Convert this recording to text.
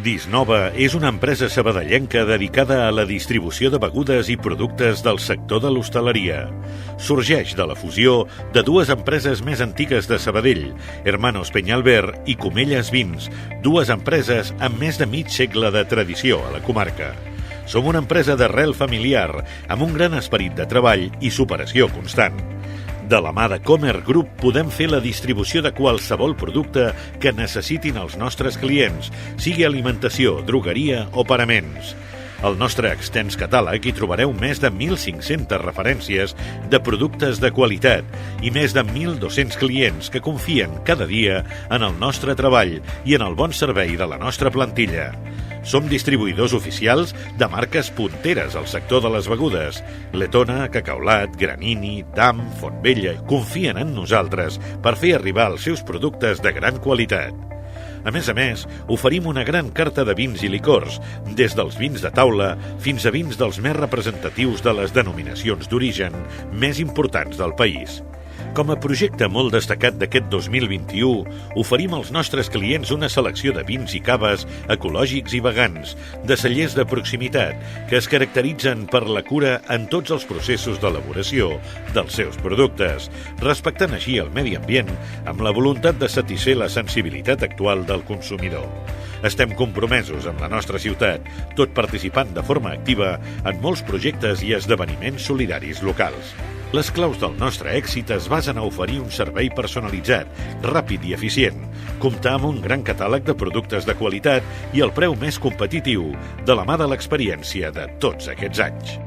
Disnova és una empresa sabadellenca dedicada a la distribució de begudes i productes del sector de l'hostaleria. Sorgeix de la fusió de dues empreses més antigues de Sabadell, Hermanos Peñalver i Comelles Vins, dues empreses amb més de mig segle de tradició a la comarca. Som una empresa d'arrel familiar, amb un gran esperit de treball i superació constant. De la mà de Comer Group podem fer la distribució de qualsevol producte que necessitin els nostres clients, sigui alimentació, drogueria o paraments. Al nostre extens catàleg hi trobareu més de 1.500 referències de productes de qualitat i més de 1.200 clients que confien cada dia en el nostre treball i en el bon servei de la nostra plantilla. Som distribuïdors oficials de marques punteres al sector de les begudes. Letona, Cacaolat, Granini, Dam, Fontvella confien en nosaltres per fer arribar els seus productes de gran qualitat. A més, oferim una gran carta de vins i licors, des dels vins de taula fins a vins dels més representatius de les denominacions d'origen més importants del país. Com a projecte molt destacat d'aquest 2021, oferim als nostres clients una selecció de vins i caves ecològics i vegans, de cellers de proximitat, que es caracteritzen per la cura en tots els processos d'elaboració dels seus productes, respectant així el medi ambient amb la voluntat de satisfer la sensibilitat actual del consumidor. Estem compromesos amb la nostra ciutat, tot participant de forma activa en molts projectes i esdeveniments solidaris locals. Les claus del nostre èxit es basen a oferir un servei personalitzat, ràpid i eficient, comptar amb un gran catàleg de productes de qualitat i el preu més competitiu, de la mà de l'experiència de tots aquests anys.